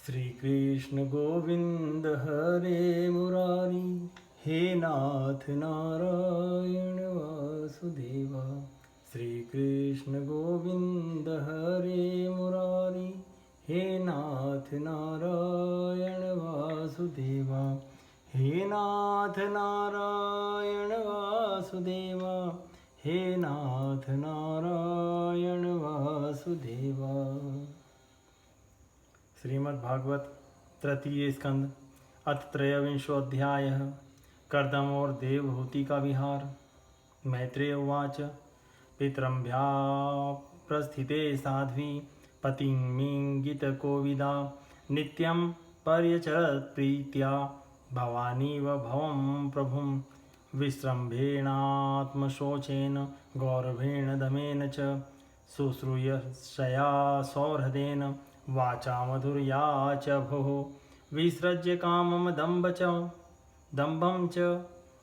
श्री कृष्ण गोविंद हरे मुरारी, हे नाथ नारायण वासुदेवा। श्री कृष्ण गोविंद हरे मुरारी, हे नाथ नारायण वासुदेवा। हे नाथ नारायण वासुदेवा, हे नाथ नारायण वासुदेवा। श्रीमद्भागवत तृतीय स्कंद अथ त्रयोविंशोऽध्याय। कर्दम और देवहूति का विहार। मैत्रेय उवाच। पितरम्भ्या प्रस्थिते साध्वी पतिमिङ्गितकोविदा, नित्यं पर्यचरत् प्रीत्या भवानीव भवं प्रभुं। विस्रम्भेणात्मशोचेन गौरवेण दमेन च, शुश्रूषया सौहृदेन वाचा मधुर्या च भोः। विसृज्य कामं दम्भं च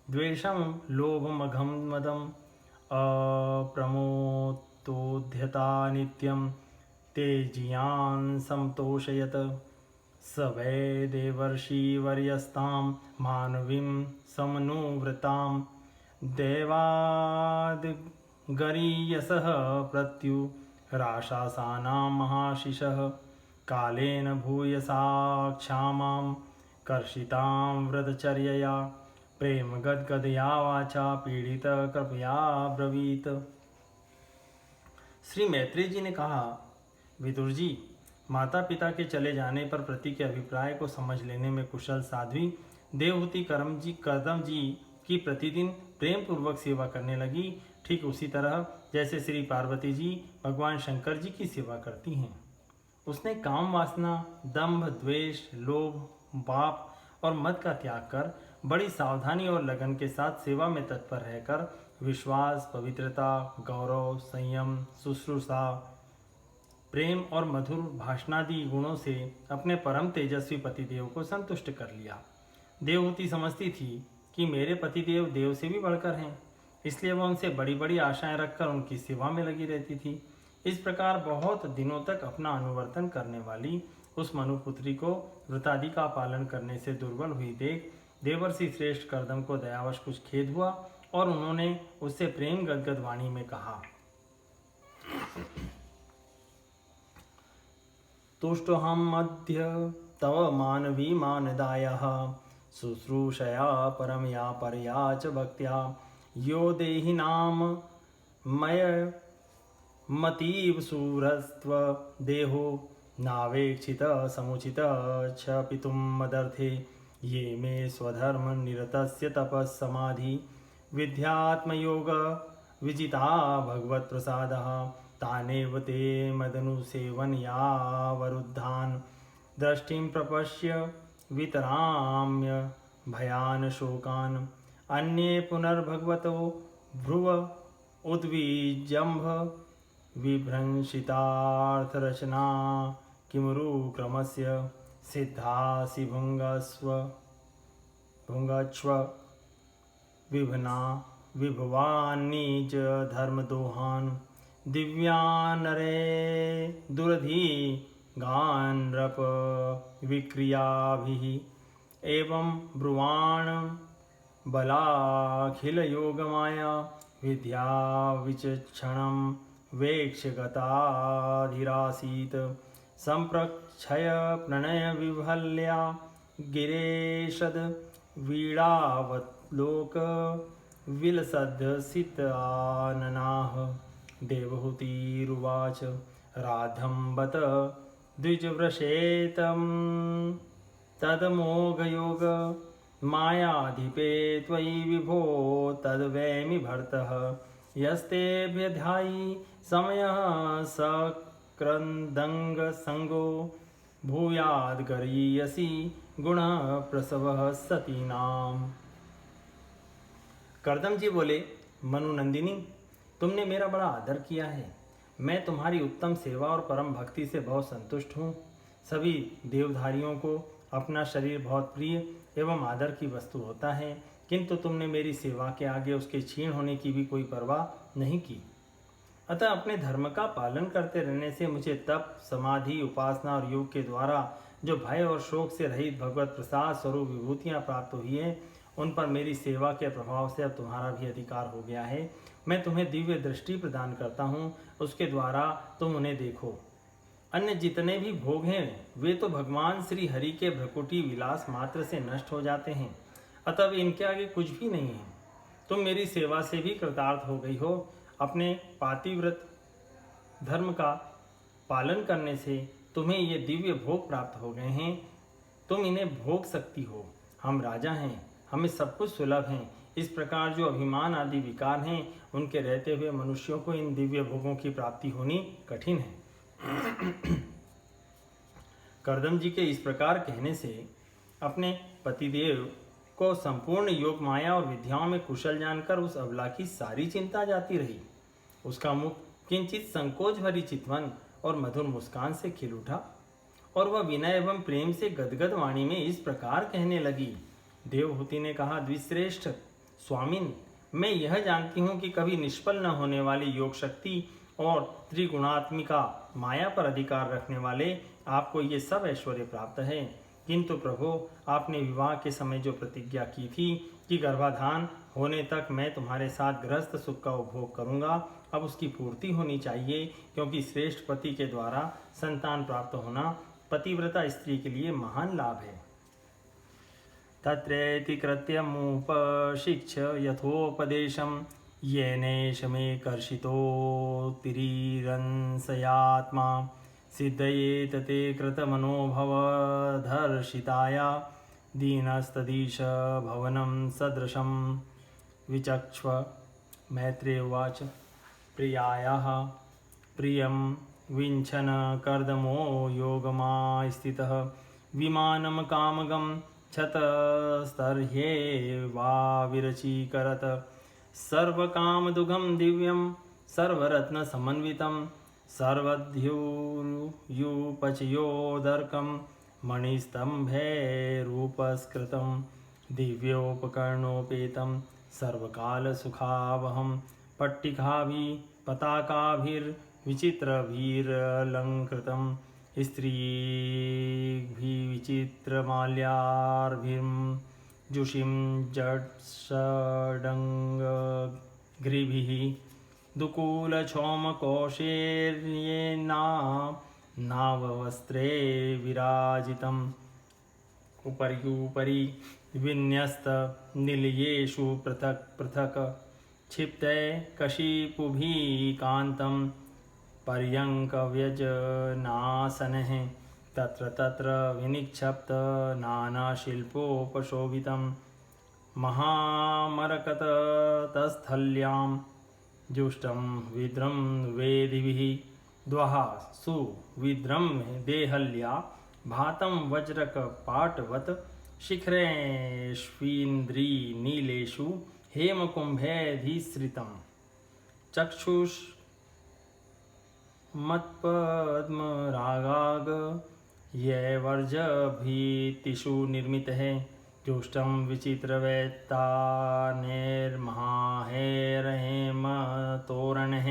द्वेषं लोभमघं मदम्, अप्रमोदोद्यता नित्यं तेजियान् संतोषयत्। स वै देवर्षिवर्यस्तां मानवीं समनुव्रतां, दैवाद्गरीयसः प्रत्युराशासानां महाशिषः। कालेन भूयसा क्षामां कर्षितां व्रतचर्यया, प्रेम गदगदया वाचा पीड़ित कृपया ब्रवीत। श्री मैत्रेय जी ने कहा, विदुर जी, माता पिता के चले जाने पर पति के अभिप्राय को समझ लेने में कुशल साध्वी देवहूति कर्दम जी की प्रतिदिन प्रेम पूर्वक सेवा करने लगी, ठीक उसी तरह जैसे श्री पार्वती जी भगवान शंकर जी की सेवा करती हैं। उसने काम वासना, दंभ, द्वेष, लोभ, पाप और मद का त्याग कर बड़ी सावधानी और लगन के साथ सेवा में तत्पर रहकर विश्वास, पवित्रता, गौरव, संयम, शुश्रूषा, प्रेम और मधुर भाषणादि गुणों से अपने परम तेजस्वी पतिदेव को संतुष्ट कर लिया। देवहूति समझती थी कि मेरे पतिदेव देव से भी बढ़कर हैं, इसलिए वह उनसे बड़ी बड़ी आशाएं रखकर उनकी सेवा में लगी रहती थी। इस प्रकार बहुत दिनों तक अपना अनुवर्तन करने वाली उस मनुपुत्री को व्रतादि का पालन करने से दुर्बल हुई देख देवर्षि श्रेष्ठ कर्दम को दयावश कुछ खेद हुआ और उन्होंने उससे प्रेम गदगद वाणी में कहा, तुष्टोऽहं अद्य तव मानवी मानदायः, शुश्रूषया परमया परया च भक्त्या। यो देहि नाम मय मतीव सूरस्त्व देहो, नावेक्षित समुचित च पितुं मदर्थे। ये मे स्वधर्म निरतस्य तपस्समाधि, विद्यात्मयोग विजिता भगवत् प्रसादः। तानेव ते मदनुसेवनयावरुद्धान्, दृष्टिं प्रपश्य वितराम्य भयान् शोकान्। अन्ये पुनर्भगवतो भ्रुव उद्विजम्भ, विभ्रंशितार्थरचना किमुरु क्रमस्य। सिद्धासि भुङ्गच्छ विभवान्निज धर्मदोहान्, दिव्यानरे दुरधि गान्नृप विक्रियाभिः। एवं ब्रुवाण बलाखिलयोगमाया, विद्या विचक्षणं वेक्ष्य गताधिरासीत्। सम्प्रक्षय प्रणय विभल्या, गिरेशद वीणावलोक विलसद्सिताननाः। देवहूतिरुवाच, राधं बत द्विजवृषेतं तदमोघयोग, मायाधिपे त्वयि विभो तद्वैमि भर्तः। यस्तेऽभ्यधायि समयः सक्रन्दङ्गसङ्गो, भूयाद्गरीयसि गुणप्रसवः सतीनाम्। कर्दम जी बोले, मनुनंदिनी, तुमने मेरा बड़ा आदर किया है। मैं तुम्हारी उत्तम सेवा और परम भक्ति से बहुत संतुष्ट हूँ। सभी देवधारियों को अपना शरीर बहुत प्रिय एवं आदर की वस्तु होता है, किंतु तुमने मेरी सेवा के आगे उसके क्षीण होने की भी कोई परवाह नहीं की। अतः अपने धर्म का पालन करते रहने से मुझे तप, समाधि, उपासना और योग के द्वारा जो भय और शोक से रहित भगवत प्रसाद स्वरूप विभूतियाँ प्राप्त हुई है, उन पर मेरी सेवा के प्रभाव से अब तुम्हारा भी अधिकार हो गया है। मैं तुम्हें दिव्य दृष्टि प्रदान करता हूँ, उसके द्वारा तुम उन्हें देखो। अन्य जितने भी भोग हैं वे तो भगवान श्री हरि के भ्रकुटी विलास मात्र से नष्ट हो जाते हैं, अतः इनके आगे कुछ भी नहीं है। तुम मेरी सेवा से भी कृतार्थ हो गई हो। अपने पातिव्रत धर्म का पालन करने से तुम्हें ये दिव्य भोग प्राप्त हो गए हैं, तुम इन्हें भोग सकती हो। हम राजा हैं, हमें सब कुछ सुलभ है। इस प्रकार जो अभिमान आदि विकार हैं, उनके रहते हुए मनुष्यों को इन दिव्य भोगों की प्राप्ति होनी कठिन है। कर्दम जी के इस प्रकार कहने से अपने पतिदेव को संपूर्ण योग माया और विद्याओं में कुशल जानकर उस अबला की सारी चिंता जाती रही। उसका मुख किंचित संकोच भरी चितवन और मधुर मुस्कान से खिल उठा और वह विनय एवं प्रेम से गदगद वाणी में इस प्रकार कहने लगी। देवहूति ने कहा, द्विश्रेष्ठ स्वामिन, मैं यह जानती हूँ कि कभी निष्फल न होने वाली योग शक्ति और त्रिगुणात्मिका माया पर अधिकार रखने वाले आपको ये सब ऐश्वर्य प्राप्त है। किंतु प्रभु, आपने विवाह के समय जो प्रतिज्ञा की थी कि गर्भाधान होने तक मैं तुम्हारे साथ गृहस्थ सुख का उपभोग करूंगा, अब उसकी पूर्ति होनी चाहिए, क्योंकि श्रेष्ठ पति के द्वारा संतान प्राप्त होना पतिव्रता स्त्री के लिए महान लाभ है। तत्रेति कृत्यमुपशिक्ष यथोपदेशं येनेष मे कर्षितोत्तिरीरंसयात्मा सिद्धयेत ते कृतमनोभवधर्षिताया दीनस्तदीश भवनं सदृशं विचक्ष्व। मैत्रेय उवाच। प्रियायाः प्रियं विञ्छन कर्दमो योगमास्थितः विमानं कामगं क्षतस्तर्ह्येवाविरचीकरत् सर्वकामदुघं दिव्यं सर्वरत्नसमन्वितं सर्वद्युपचयोदर्कं मणिस्तम्भैरूपस्कृतं दिव्योपकरणोपेतं सर्वकालसुखावहं पट्टिकाभिः पताकाभिर्विचित्रभिरलङ्कृतं स्त्रीभिर्विचित्रमाल्यार्भिं जुषिं जड्षडङ्गग्रिभिः दुकूलक्षौमकौशेर्येनाववस्त्रे विराजितम् उपर्युपरि विन्यस्तनिलयेषु पृथक् पृथक् क्षिप्ते कशिपुभिः कान्तं पर्यङ्कव्यजनासनः तत्र तत्र विनिक्षिप्त नानाशिल्पोपशोभितं महामरकतस्थल्यां जुष्टं विद्रं वेदिभिः द्वः सुविद्रं देहल्या भातं वज्रकपाटवत् शिखरेष्वीन्द्रीनीलेषु हेमकुम्भैधिसृतं चक्षुष्मत्पद्मरागाग यैवर्जभीतिषु निर्मितः जुष्टं विचित्रवैतानेर्महाहेरहेमतोरणः।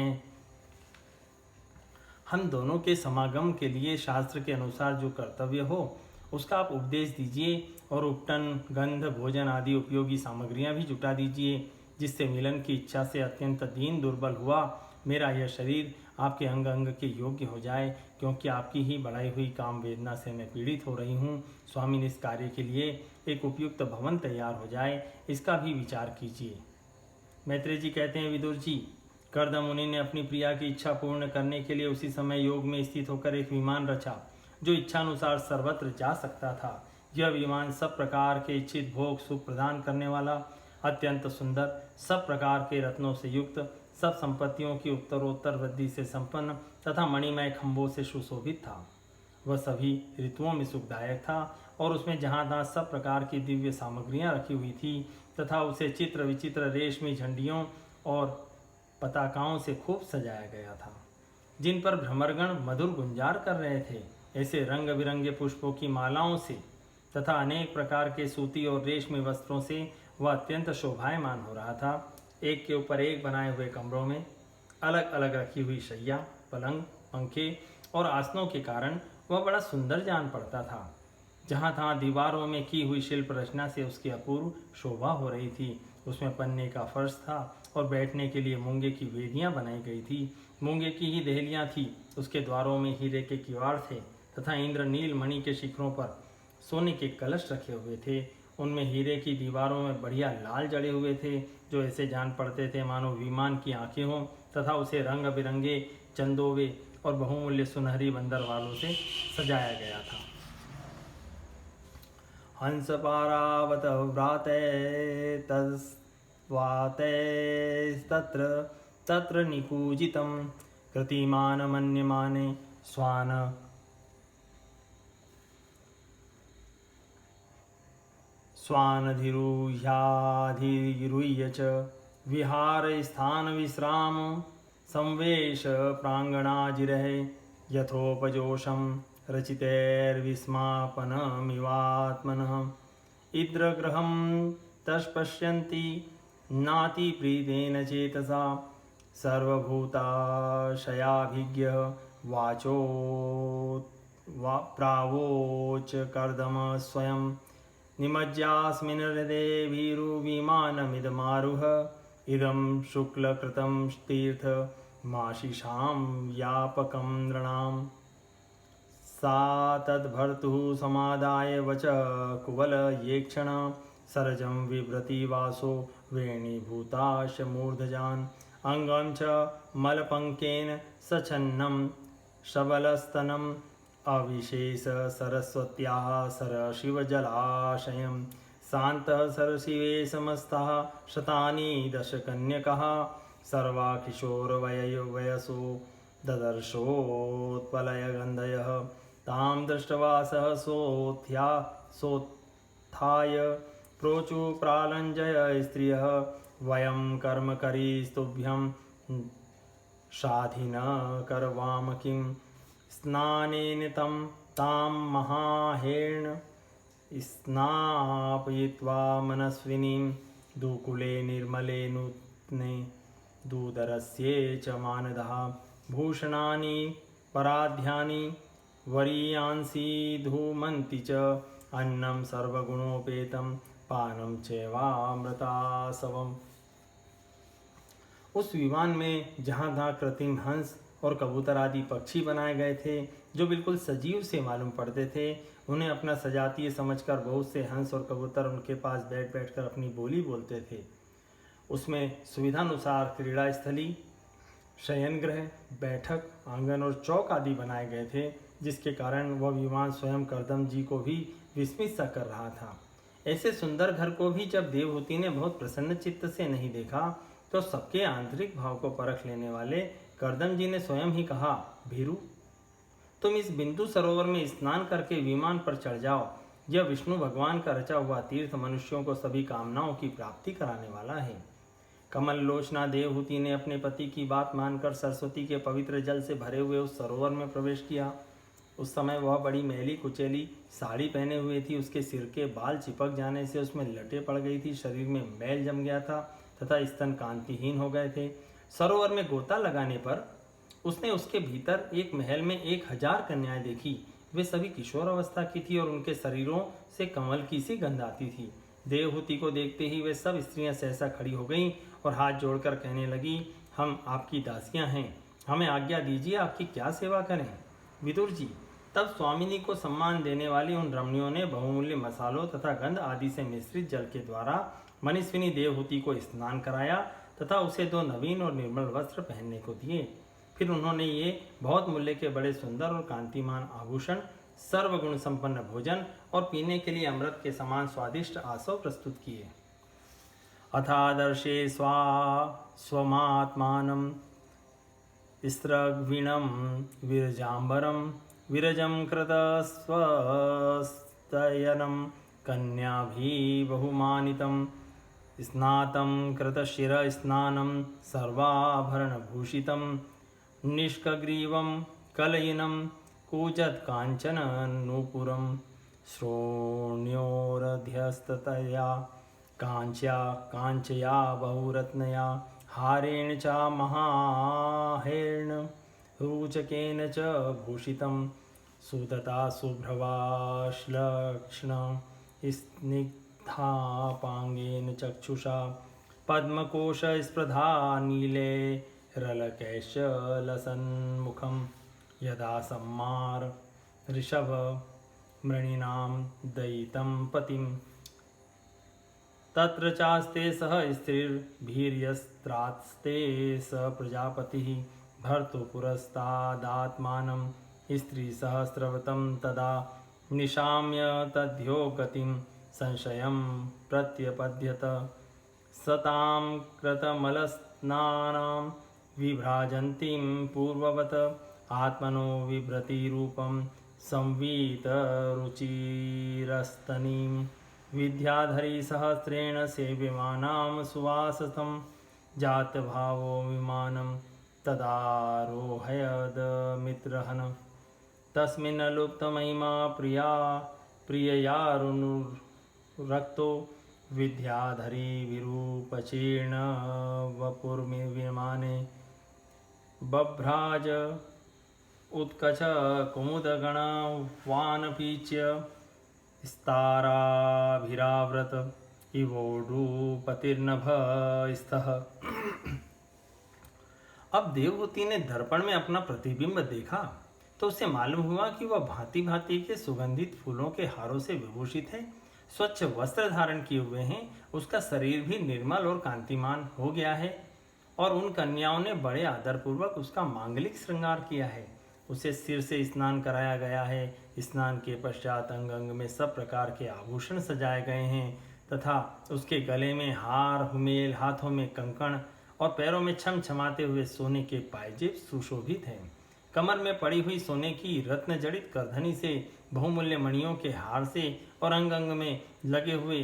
हम दोनों के समागम के लिए शास्त्र के अनुसार जो कर्तव्य हो उसका आप उपदेश दीजिए और उपटन, गंध, भोजन आदि उपयोगी सामग्रियां भी जुटा दीजिए, जिससे मिलन की इच्छा से अत्यंत दीन दुर्बल हुआ मेरा यह शरीर आपके अंग अंग के योग्य हो जाए, क्योंकि आपकी ही बढ़ाई हुई काम वेदना से मैं पीड़ित हो रही हूँ। स्वामी, इस कार्य के लिए एक उपयुक्त भवन तैयार हो जाए, इसका भी विचार कीजिए। मैत्रेय जी कहते हैं, विदुर जी, कर्दम मुनि ने अपनी प्रिया की इच्छा पूर्ण करने के लिए उसी समय योग में स्थित होकर एक विमान रचा, जो इच्छानुसार सर्वत्र जा सकता था। यह विमान सब प्रकार के इच्छित भोग सुख प्रदान करने वाला, अत्यंत सुंदर, सब प्रकार के रत्नों से युक्त, सब संपत्तियों की उत्तरोत्तर वृद्धि से संपन्न तथा मणिमय खंभों से सुशोभित था। वह सभी ऋतुओं में सुखदायक था और उसमें जहाँ तहाँ सब प्रकार की दिव्य सामग्रियाँ रखी हुई थी तथा उसे चित्र विचित्र रेशमी झंडियों और पताकाओं से खूब सजाया गया था, जिन पर भ्रमरगण मधुर गुंजार कर रहे थे। ऐसे रंग बिरंगे पुष्पों की मालाओं से तथा अनेक प्रकार के सूती और रेशमी वस्त्रों से वह अत्यंत शोभायमान हो रहा था। एक के ऊपर एक बनाए हुए कमरों में अलग अलग रखी हुई शैया, पलंग, पंखे और आसनों के कारण वह बड़ा सुंदर जान पड़ता था। जहाँ तहाँ दीवारों में की हुई शिल्प रचना से उसकी अपूर्व शोभा हो रही थी। उसमें पन्ने का फर्श था और बैठने के लिए मूंगे की वेदियां बनाई गई थी। मूंगे की ही देहलियां थी। उसके द्वारों में हीरे के किवाड़ थे तथा इंद्रनील मणि के शिखरों पर सोने के कलश रखे हुए थे। उनमें हीरे की दीवारों में बढ़िया लाल जड़े हुए थे, जो ऐसे जान पड़ते थे मानो विमान की आंखें हों, तथा उसे रंग बिरंगे चंदोवे और बहुमूल्य सुनहरी बंदर वालों से सजाया गया था। हंस पारावत व्राते तस्वाते तत्र तत्र निकूजितं कृतिमान मन्यमाने स्वानधिरुह्याधिरुह्य च विहारस्थानविश्राम संवेश प्राङ्गणाजिरः यथोपजोषं रचितैर्विस्मापनमिवात्मनः इन्द्रग्रहं तत्पश्यन्ति नातिप्रीतेन चेतसा सर्वभूताशयाभिज्ञः वाचो प्रावोच कर्दम स्वयं निमज्जास्मिन् हृदये भीरुविमानमिदमारुह इदं शुक्लकृतं तीर्थमाशिषां व्यापकं नृणां सा तद्भर्तुः समादाय वच कुवलयेक्षण सरजं विभ्रति वासो वेणीभूताश मूर्धजान् अङ्गं च मलपङ्केन सछन्नं शबलस्तनम् अविशेष सरस्वत्याः सरशिवजलाशयं शान्तः सरशिवे समस्ताः शतानि दशकन्यकाः सर्वा किशोरवयसो ददर्शोत्पलयगन्धयः तां दृष्ट्वा सोत्थाय प्रोचु प्रालञ्जय स्त्रियः वयं कर्मकरी स्तुभ्यं शाधिन करवाम किं स्नानेन तां महाहेण स्नापयित्वा मनस्विनीं दुकूले निर्मले नूत्ने दूदरस्ये च मानदः भूषणानि पराध्यानि वरीयांसि धूमन्ति च अन्नं सर्वगुणोपेतं पानं चैवामृतासवम्। उस विमान में जहाँ तहाँ कृत्रिम हंस और कबूतर आदि पक्षी बनाए गए थे, जो बिल्कुल सजीव से मालूम पड़ते थे। उन्हें अपना सजातीय समझकर बहुत से हंस और कबूतर उनके पास बैठ बैठकर अपनी बोली बोलते थे। उसमें सुविधानुसार क्रीड़ा स्थली, शयनगृह, बैठक, आंगन और चौक आदि बनाए गए थे, जिसके कारण वह विमान स्वयं करदम जी को भी विस्मित सा कर रहा था। ऐसे सुंदर घर को भी जब देवहूति ने बहुत प्रसन्न चित्त से नहीं देखा, तो सबके आंतरिक भाव को परख लेने वाले करदम जी ने स्वयं ही कहा, भीरू, तुम इस बिंदु सरोवर में स्नान करके विमान पर चढ़ जाओ। यह विष्णु भगवान का रचा हुआ तीर्थ मनुष्यों को सभी कामनाओं की प्राप्ति कराने वाला है। कमल लोचना देवहूति ने अपने पति की बात मानकर सरस्वती के पवित्र जल से भरे हुए उस सरोवर में प्रवेश किया। उस समय वह बड़ी मैली कुचैली साड़ी पहने हुए थी। उसके सिर के बाल चिपक जाने से उसमें लटे पड़ गई थी, शरीर में मैल जम गया था तथा स्तन कांतिहीन हो गए थे। सरोवर में गोता लगाने पर उसने उसके भीतर एक महल में 1000 कन्याएं देखी। वे सभी किशोर अवस्था की थी और उनके शरीरों से कमल की सी गंध आती थी। देवहूति को देखते ही वे सब स्त्रियां सहसा खड़ी हो गईं और हाथ जोड़कर कहने लगी, हम आपकी दासियां हैं, हमें आज्ञा दीजिए, आपकी क्या सेवा करें। विदुर जी, तब स्वामिनी को सम्मान देने वाली उन रमणियों ने बहुमूल्य मसालों तथा गंध आदि से मिश्रित जल के द्वारा मनस्विनी देवहूति को स्नान कराया तथा उसे 2 नवीन और निर्मल वस्त्र पहनने को दिए। फिर उन्होंने ये बहुत मूल्य के बड़े सुंदर और कांतिमान आभूषण, सर्वगुण संपन्न भोजन और पीने के लिए अमृत के समान स्वादिष्ट आसव प्रस्तुत किए। अथादर्शे स्वमात्मानं स्त्रग्वीणं विरजाम्बरं विरजं कृतस्वस्तयनं कन्याभिः बहुमानितं स्नातं कृतशिरस्नानं सर्वाभरणभूषितं निष्कग्रीवं कलयिनं कूजत्काञ्चननूपुरं श्रोण्योरध्यस्ततया काञ्चया बहुरत्नया हारेण च महाहेण रोचकेन च भूषितं सुदता शुभ्रवाश्लक्ष्ण स्निग्धापाङ्गेन चक्षुषा पद्मकोश स्पृधा नीले रलकैशलसन्मुखं यदा सम्मार ऋषभ मृणीनां दयितं पतिं तत्र चास्ते सह स्त्रीर्भीर्यस्त्रास्ते स प्रजापतिः भर्तुपुरस्तादात्मानं स्त्रीसहस्रवतं तदा निशाम्य तद्यो गतिं संशयं प्रत्यपद्यत सतां कृतमलस्नानां विभ्राजन्तीं पूर्ववत् आत्मनो विभ्रतिरूपं संवीतरुचिरस्तनीं विद्याधरी सहस्रेण सेव्यमानां सुवासतं जातभावो विमानं तदारोहयदमित्रहन तस्मिन् लुप्तमहिमा प्रिययारुनुरक्तो विद्याधरी विरूपचीर्ण वपुर्विमाने बभ्राज उत्कच कुमुदगणवानपीच्य स्ताराभिराव्रत इवोडुपतिर्नभस्तः। अब देवहूति ने दर्पण में अपना प्रतिबिंब देखा तो उसे मालूम हुआ कि वह भांति भांति के सुगंधित फूलों के हारों से विभूषित है, स्वच्छ वस्त्र धारण किए हुए हैं, उसका शरीर भी निर्मल और कांतिमान हो गया है और उन कन्याओं ने बड़े आदरपूर्वक उसका मांगलिक श्रृंगार किया है। उसे सिर से स्नान कराया गया है। स्नान के पश्चात अंग अंग में सब प्रकार के आभूषण सजाए गए हैं तथा उसके गले में हार हुमेल, हाथों में कंकण और पैरों में छमछमाते हुए सोने के पायजेब सुशोभित हैं। कमर में पड़ी हुई सोने की रत्न जड़ित करधनी से, बहुमूल्य मणियों के हार से और अंग अंग में लगे हुए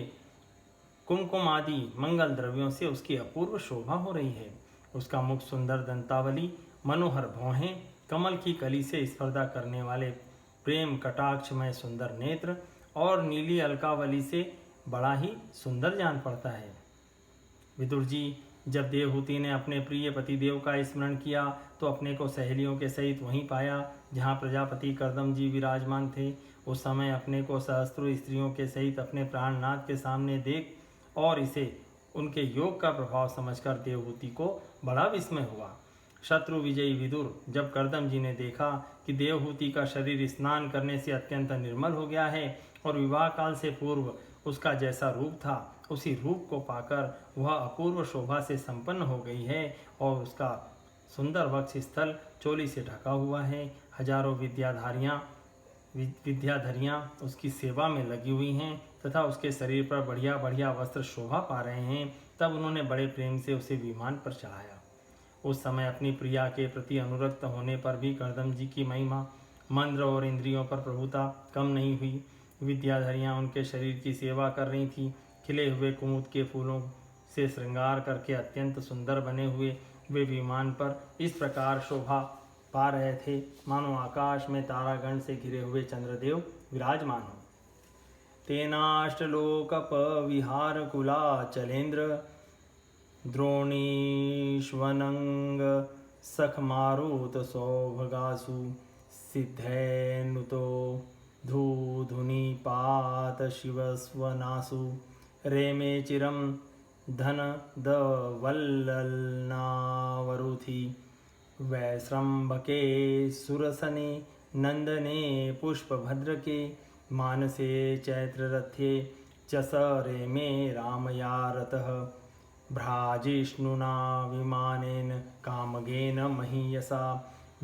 कुमकुम आदि मंगल द्रव्यों से उसकी अपूर्व शोभा हो रही है। उसका मुख सुंदर दंतावली, मनोहर भौहें, कमल की कली से स्पर्धा करने वाले प्रेम कटाक्षमय सुंदर नेत्र और नीली अलकावली से बड़ा ही सुंदर जान पड़ता है। विदुर जी, जब देवहूति ने अपने प्रिय पतिदेव का स्मरण किया तो अपने को सहेलियों के सहित वहीं पाया जहाँ प्रजापति कर्दम जी विराजमान थे। उस समय अपने को सहस्त्रों स्त्रियों के सहित अपने प्राणनाथ के सामने देख और इसे उनके योग का प्रभाव समझकर देवहूति को बड़ा विस्मय हुआ। शत्रु विजयी विदुर, जब कर्दम जी ने देखा कि देवहूति का शरीर स्नान करने से अत्यंत निर्मल हो गया है और विवाह काल से पूर्व उसका जैसा रूप था उसी रूप को पाकर वह अपूर्व शोभा से संपन्न हो गई है और उसका सुंदर वक्ष स्थल चोली से ढका हुआ है। हजारों विद्याधरियाँ उसकी सेवा में लगी हुई हैं तथा उसके शरीर पर बढ़िया बढ़िया वस्त्र शोभा पा रहे हैं। तब उन्होंने बड़े प्रेम से उसे विमान पर चढ़ाया। उस समय अपनी प्रिया के प्रति अनुरक्त होने पर भी कर्दम जी की महिमा, मंद्र और इंद्रियों पर प्रभुता कम नहीं हुई। विद्याधरियाँ उनके शरीर की सेवा कर रही थीं। खिले हुए कुमुद के फूलों से श्रृंगार करके अत्यंत सुंदर बने हुए वे विमान पर इस प्रकार शोभा पा रहे थे मानो आकाश में तारागण से घिरे हुए चंद्रदेव विराजमान हो। तेनाष्टलोकपविहारकुलाचलेन्द्र द्रोणीष्वनंग सखमारुत सौभगासु सिद्धेनुतो धूधुनिपात शिवस्वनासु रेमे चिरं धनदवल्लनावरुथि वैश्रम्भके सुरसने नंदने पुष्पभद्रके मानसे चैत्ररथे च स रेमे रामयारतः भ्राजिष्णुना विमानेन कामगेन महीयसा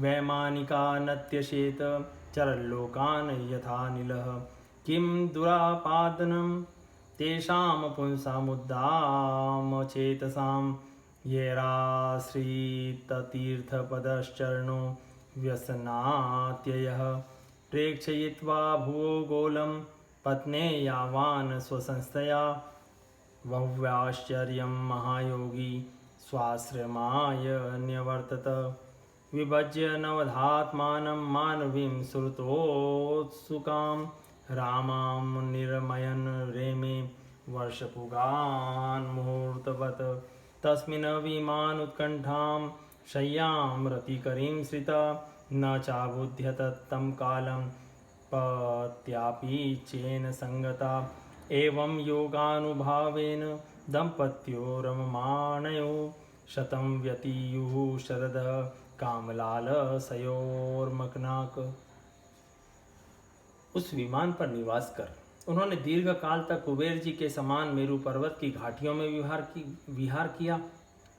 वैमानिका नत्यशेत चरल्लोकान् यथानिलः किं दुरापादनं तेषां पुंसामुद्दाम चेतसां येराश्रिततीर्थपदश्चरणो व्यसनात्ययः प्रेक्षयित्वा भूगोलं पत्ने यावान् स्वसंस्थया वह्व्याश्चर्यं महायोगी स्वाश्रमाय न्यवर्तत विभज्य नवधात्मानं मानवीं श्रुतोत्सुकां रामां निर्मयन् रेमे वर्षपुगान् मुहूर्तवत् तस्मिन् विमानोत्कण्ठां शय्यां रतिकरीं श्रिता न चाबुध्यत तं कालं पत्यापि चेन संगता एवं योगानुभावेन दंपत्यो रममाणयो शतं व्यतीयुः शरद कामलालसयोर्मग्नाक। उस विमान पर निवास कर उन्होंने दीर्घ काल तक कुबेर जी के समान मेरु पर्वत की घाटियों में विहार किया।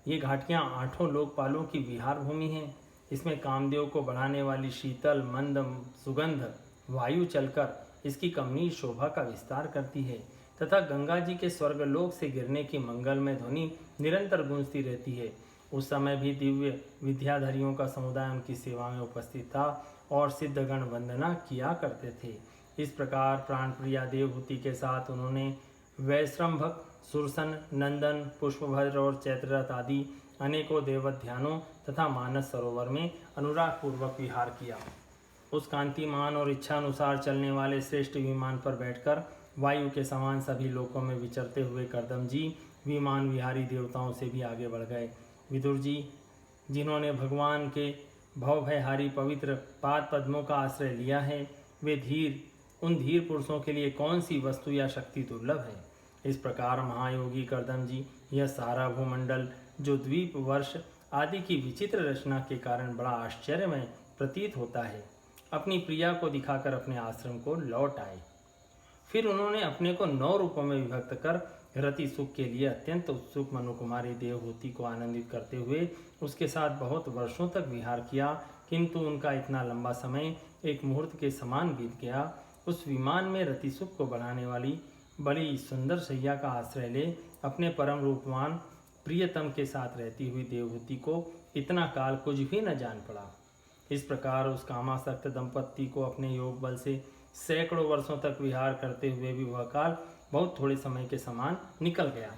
ये घाटियां 8 लोकपालों की विहार भूमि हैं। इसमें कामदेव को बढ़ाने वाली शीतल मंद सुगंध वायु चलकर इसकी कमनीय शोभा का विस्तार करती है तथा गंगा जी के स्वर्गलोक से गिरने की मंगलमय ध्वनि निरंतर गूंजती रहती है। उस समय भी दिव्य विद्याधरियों का समुदाय उनकी सेवा में उपस्थित था और सिद्धगण वंदना किया करते थे। इस प्रकार प्राणप्रिया देवहूति के साथ उन्होंने वैश्रम्भक, सुरसन, नंदन, पुष्पभद्र और चैत्ररथ आदि अनेकों देवध्यानों तथा मानस सरोवर में अनुराग पूर्वक विहार किया। उस कांतिमान और इच्छानुसार चलने वाले श्रेष्ठ विमान पर बैठकर वायु के समान सभी लोकों में विचरते हुए कर्दम जी विमान विहारी देवताओं से भी आगे बढ़ गए। विदुर जी, जिन्होंने भगवान के भवभयहारी पवित्र पाद पद्मों का आश्रय लिया है, वे उन धीर पुरुषों के लिए कौन सी वस्तु या शक्ति दुर्लभ है। इस प्रकार महायोगी कर्दम जी यह सारा भूमंडल जो द्वीप वर्ष आदि की विचित्र रचना के कारण बड़ा आश्चर्यमय प्रतीत होता है, अपनी प्रिया को दिखाकर अपने आश्रम को लौट आए। फिर उन्होंने अपने को 9 रूपों में विभक्त कर रति सुख के लिए अत्यंत उत्सुक मनुकुमारी देवहूति को आनंदित करते हुए उसके साथ बहुत वर्षों तक विहार किया, किंतु उनका इतना लंबा समय एक मुहूर्त के समान बीत गया। उस विमान में रति सुख को बढ़ाने वाली बड़ी सुंदर शैया का आश्रय ले अपने परम रूपवान प्रियतम के साथ रहती हुई देवहूति को इतना काल कुछ भी न जान पड़ा। इस प्रकार उस कामासक्त दंपत्ति को अपने योग बल से सैकड़ों वर्षों तक विहार करते हुए भी वह काल बहुत थोड़े समय के समान निकल गया।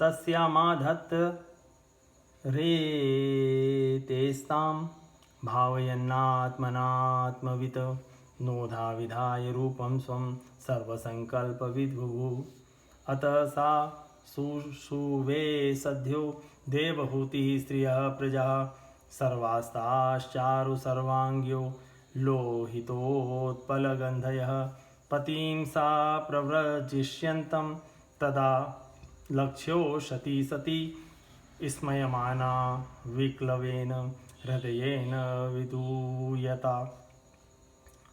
तस्यामाधत्त रेतेस्तां भावयन्नात्मनात्मवित् नोधा विधाय रूपं स्वं सर्वसंकल्पविद्भुः। अतः सा सुषुवे सद्यो देवहूतिः स्त्रियः प्रजा सर्वास्ताश्चारु सर्वांग्यो लोहितोत्पलगन्धयः पतिं सा प्रव्रजिष्यन्तं तदा लक्ष्यो शती सती स्मयमाना विक्लवेन हृदयेन विदूयता।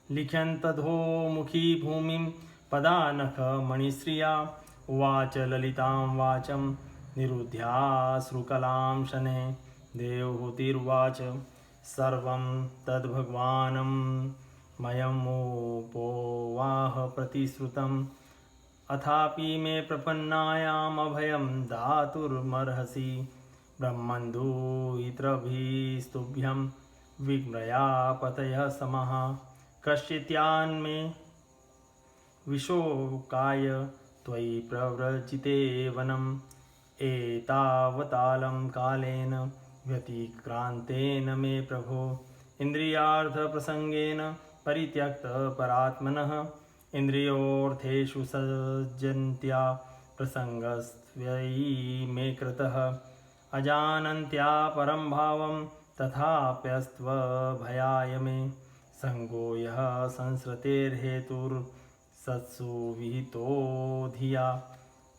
लिख्यन्तधो मुखी भूमिं पदानखमणिश्रिया उवाच ललितां वाचं निरुध्याश्रुकलां शनैः। देवहूतिर्वाच सर्वं तद्भगवानं मयमुपोवाह प्रतिश्रुतम् अथापि मे प्रपन्नायाम् अभयं दातुर्मर्हसि ब्रह्मन्धुहितृभिस्तुभ्यं विग्रयापतयः समः। कश्चित्यान्मे विशोकाय त्वयि प्रव्रजिते वनम् एतावतालं कालेन व्यतिक्रान्तेन मे प्रभो। इन्द्रियार्थप्रसङ्गेन परित्यक्तपरात्मनः इन्द्रियोऽर्थेषु सज्जन्त्या प्रसङ्गस्त्वयि मे कृतः। अजानन्त्या परं भावं तथाप्यस्त्वभयाय मे संगो यः संसृतेर्हेतुर्सत्सु विहितो धिया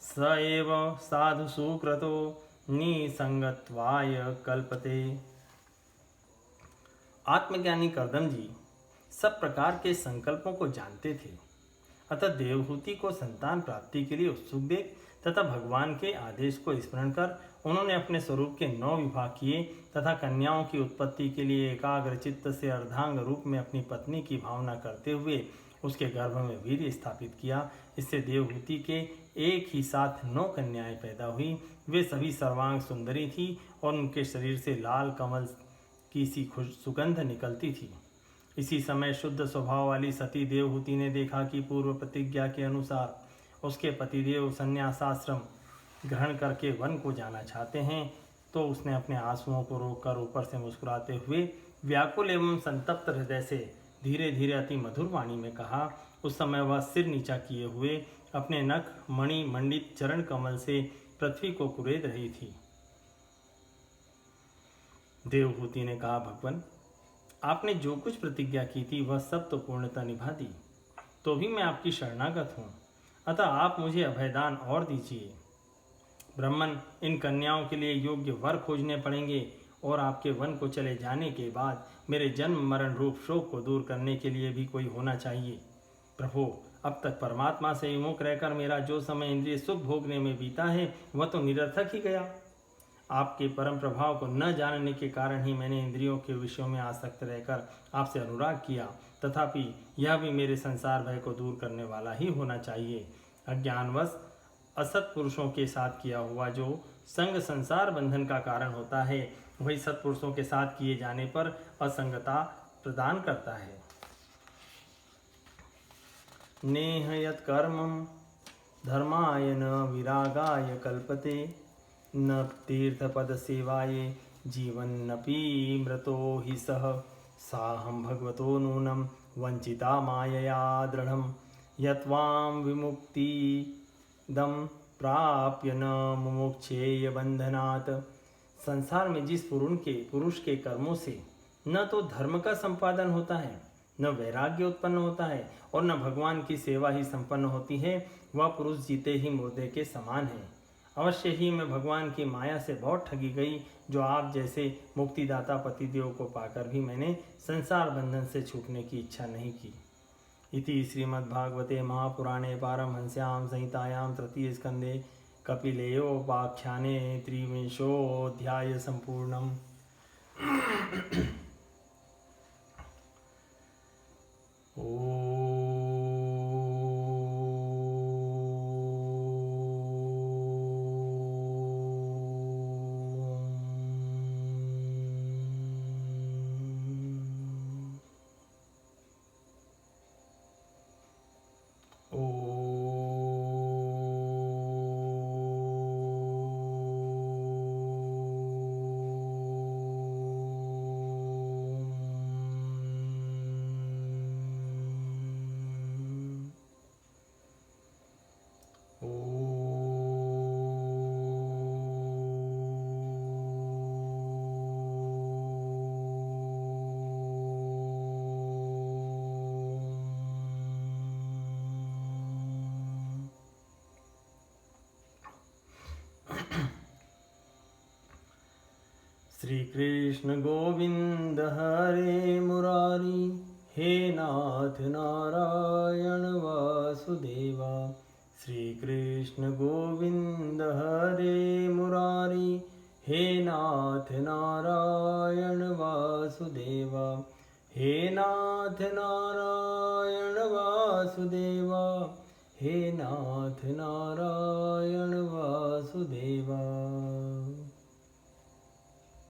स एव साधु सुकृतो निसंगत्वाय कल्पते। आत्मज्ञानी कर्दम जी सब प्रकार के संकल्पों को जानते थे, अतः देवहूति को संतान प्राप्ति के लिए उत्सुक देख तथा भगवान के आदेश को स्मरण कर उन्होंने अपने स्वरूप के 9 विभाग किए तथा कन्याओं की उत्पत्ति के लिए एकाग्र चित्त से अर्धांग रूप में अपनी पत्नी की भावना करते हुए उसके गर्भ में वीर्य स्थापित किया। इससे देवहूति के एक ही साथ 9 कन्याएं पैदा हुई। वे सभी सर्वांग सुंदरी थी और उनके शरीर से लाल कमल की सी सुगंध निकलती थी। इसी समय शुद्ध स्वभाव वाली सती देवहूति ने देखा कि पूर्व प्रतिज्ञा के अनुसार उसके पतिदेव संन्यासाश्रम ग्रहण करके वन को जाना चाहते हैं, तो उसने अपने आंसुओं को रोककर ऊपर से मुस्कुराते हुए व्याकुल एवं संतप्त हृदय से धीरे धीरे अति मधुर वाणी में कहा। उस समय वह सिर नीचा किए हुए अपने नख मणि मंडित चरण कमल से पृथ्वी को कुरेद रही थी। देवहूति ने कहा, भगवान, आपने जो कुछ प्रतिज्ञा की थी वह सब तो पूर्णतः निभा दी, तो भी मैं आपकी शरणागत हूँ। अतः आप मुझे अभयदान और दीजिए। ब्राह्मण, इन कन्याओं के लिए योग्य वर खोजने पड़ेंगे और आपके वन को चले जाने के बाद मेरे जन्म मरण रूप शोक को दूर करने के लिए भी कोई होना चाहिए। प्रभु, अब तक परमात्मा से विमुख रहकर मेरा जो समय इंद्रिय सुख भोगने में बीता है वह तो निरर्थक ही गया। आपके परम प्रभाव को न जानने के कारण ही मैंने इंद्रियों के विषयों में आसक्त रहकर आपसे अनुराग किया, तथापि यह भी मेरे संसार भय को दूर करने वाला ही होना चाहिए। अज्ञानवश असत पुरुषों के साथ किया हुआ जो संग संसार बंधन का कारण होता है, वही सत्पुरुषों के साथ किए जाने पर असंगता प्रदान करता है। नेह यत् कर्मं धर्माय न विरागाय कल्पते, न तीर्थपद सेवाये जीवन्नपि मृतो हि सह। साहं भगवतो नूनं वंचिता मायया दृढ़ं, यत्वां विमुक्तिदं प्राप्य न मुमुक्षेय बंधनात्। संसार में जिस पुरुष के कर्मों से न तो धर्म का संपादन होता है, न वैराग्य उत्पन्न होता है और न भगवान की सेवा ही संपन्न होती है, वह पुरुष जीते ही मुर्दे के समान है। अवश्य ही मैं भगवान की माया से बहुत ठगी गई, जो आप जैसे मुक्तिदाता पतिदेव को पाकर भी मैंने संसार बंधन से छूटने की इच्छा नहीं की। इति श्रीमद्भागवते महापुराणे पारमहंस्यां संहितायां तृतीय स्कंदे कपिलेयोपाख्याने त्रिविंशोऽध्याय संपूर्णम्। श्री कृष्ण गोविंद हरे मुरारी, हे नाथ नारायण वासुदेवा। श्री कृष्ण गोविंद हरे मुरारी, हे नाथ नारायण वासुदेवा। हे नाथ नारायण वासुदेवा, हे नाथ नारायण वासुदेवा।